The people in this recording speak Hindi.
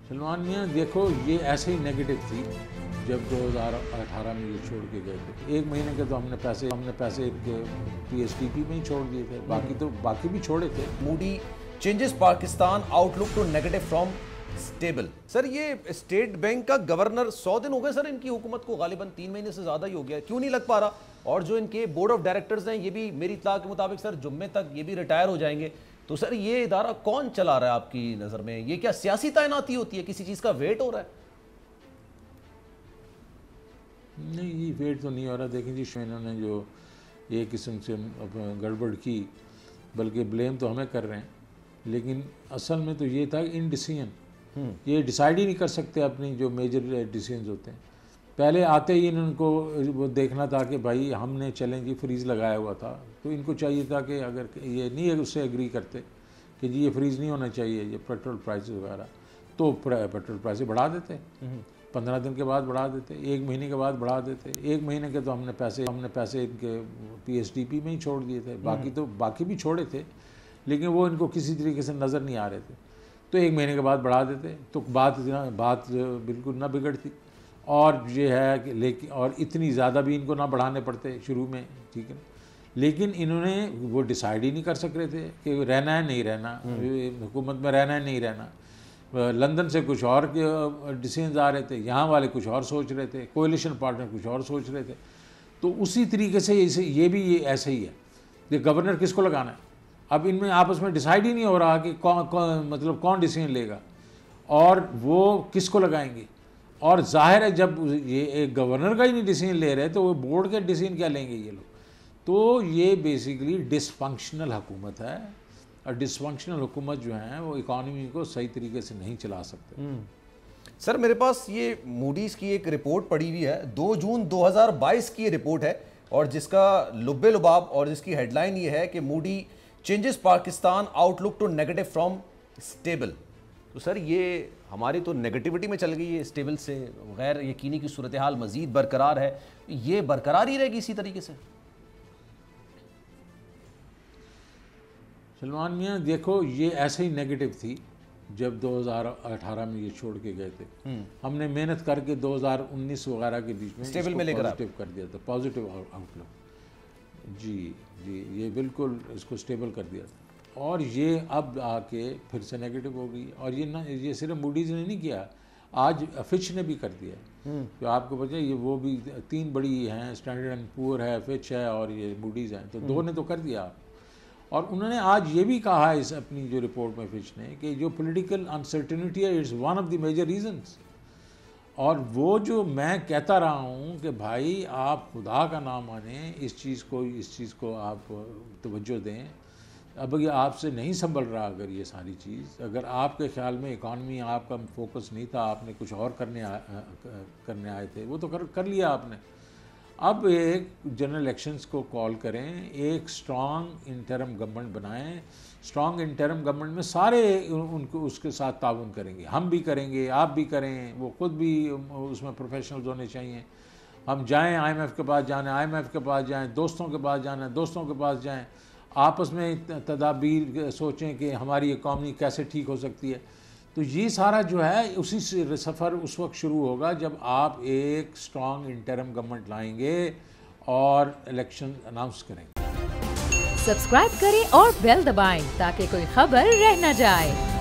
सलमान मियाँ देखो, ये ऐसे ही नेगेटिव थी जब 2018 में ये छोड़ के गए थे। 1 महीने के तो हमने पैसे PSDP में ही छोड़ दिए थे, बाकी भी छोड़े थे। Moody changes Pakistan outlook to negative from stable. Sir, ये स्टेट बैंक का गवर्नर 100 दिन हो गए सर इनकी हुकूमत को, गालिबन 3 महीने से ज़्यादा ही हो गया, क्यों नहीं लग पा रहा? और जो इनके बोर्ड ऑफ डायरेक्टर्स हैं ये भी मेरी इत्तला के मुताबिक सर जुम्मे तक ये भी रिटायर हो जाएंगे। तो सर ये इदारा कौन चला रहा है आपकी नज़र में? ये क्या सियासी तैनाती होती है, किसी चीज़ का वेट हो रहा है? नहीं, ये वेट तो नहीं हो रहा। देखें जी, इन्होंने जो एक किस्म से गड़बड़ की, बल्कि ब्लेम तो हमें कर रहे हैं, लेकिन असल में तो ये था इनडिसीजन। ये डिसाइड ही नहीं कर सकते अपनी जो मेजर डिसीजंस होते हैं। पहले आते ही इनको वो देखना था कि भाई हमने चैलेंज फ्रीज़ लगाया हुआ था, तो इनको चाहिए था कि अगर ये नहीं उससे एग्री करते कि जी ये फ्रीज़ नहीं होना चाहिए, ये पेट्रोल प्राइस वगैरह, तो पेट्रोल प्राइस बढ़ा देते। 15 दिन के बाद बढ़ा देते, 1 महीने के बाद बढ़ा देते। 1 महीने के तो हमने पैसे इनके PSDP में ही छोड़ दिए थे, बाकी भी छोड़े थे, लेकिन वो इनको किसी तरीके से नज़र नहीं आ रहे थे। तो 1 महीने के बाद बढ़ा देते तो बात बिल्कुल ना बिगड़ती। और ये है कि लेकिन और इतनी ज़्यादा भी इनको ना बढ़ाने पड़ते शुरू में, ठीक है। लेकिन इन्होंने वो डिसाइड ही नहीं कर सक रहे थे कि रहना है नहीं रहना, हुकूमत में रहना है नहीं रहना। लंदन से कुछ और डिसीजन आ रहे थे, यहाँ वाले कुछ और सोच रहे थे, कोalition पार्टनर कुछ और सोच रहे थे। तो उसी तरीके से ये भी ऐसे ही है कि गवर्नर किसको लगाना है। अब इनमें आपस में डिसाइड ही नहीं हो रहा कि कौन डिसीजन लेगा और वो किसको लगाएंगे। और जाहिर है जब ये एक गवर्नर का ही नहीं डिसीजन ले रहे तो वो बोर्ड के डिसीजन क्या लेंगे ये लोग। तो ये बेसिकली डिसफंक्शनल हुकूमत है, और डिसफंक्शनल हुकूमत जो है वो इकॉनमी को सही तरीके से नहीं चला सकते। सर, मेरे पास ये मूडीज़ की एक रिपोर्ट पड़ी हुई है, 2 जून 2022 की ये रिपोर्ट है, और जिसका लुब्बे लुबाब और जिसकी हेडलाइन ये है कि Moody changes Pakistan outlook to negative from stable. तो सर ये हमारी तो नेगेटिविटी में चल गई है, स्टेबल से गैर यकीनी की सूरत हाल मज़ीद बरकरार है, ये बरकरार ही रहेगी इसी तरीके से? सलमान मियाँ देखो, ये ऐसे ही नेगेटिव थी जब 2018 में ये छोड़ के गए थे। हमने मेहनत करके 2019 वगैरह के बीच में स्टेबल में लेकर पॉजिटिव कर दिया था, पॉजिटिव आउटलुक। जी, ये बिल्कुल इसको स्टेबल कर दिया था, और ये अब आके फिर से नेगेटिव हो गई। और ये सिर्फ मूडीज़ ने नहीं किया, आज फिच ने भी कर दिया। तो आपको पता है ये वो भी 3 बड़ी हैं, स्टैंडर्ड एंड पुअर है, फिच है और ये मूडीज़ हैं, तो 2 ने तो कर दिया। और उन्होंने आज ये भी कहा इस अपनी जो रिपोर्ट में फिच ने कि जो पॉलिटिकल अनसर्टेनिटी है it's one of the major reasons. और वो जो मैं कहता रहा हूँ कि भाई आप खुदा का नाम माने, इस चीज़ को आप तवज्जो दें। अब ये आपसे नहीं संभल रहा, अगर ये सारी चीज़, अगर आपके ख्याल में इकॉनमी आपका फोकस नहीं था, आपने कुछ और करने आए थे, वो तो कर लिया आपने। अब एक जनरल इलेक्शंस को कॉल करें, एक स्ट्रॉन्ग इंटरम गवर्नमेंट बनाएं। स्ट्रॉन्ग इंटरम गवर्नमेंट में सारे उनको उसके साथ ताउन करेंगे, हम भी करेंगे, आप भी करें, वो खुद भी उसमें प्रोफेशनल्स होने चाहिए। हम जाएं IMF के पास जाना है, IMF के पास जाएं, दोस्तों के पास जाना है, दोस्तों के पास जाएं, आपस में तदाबीर सोचें कि हमारी इकॉनमी कैसे ठीक हो सकती है। तो ये सारा जो है उसी सफ़र उस वक्त शुरू होगा जब आप एक स्ट्रॉन्ग इंटरम गवर्नमेंट लाएंगे और इलेक्शन अनाउंस करेंगे। सब्सक्राइब करें और बेल दबाएं ताकि कोई खबर रह न जाए।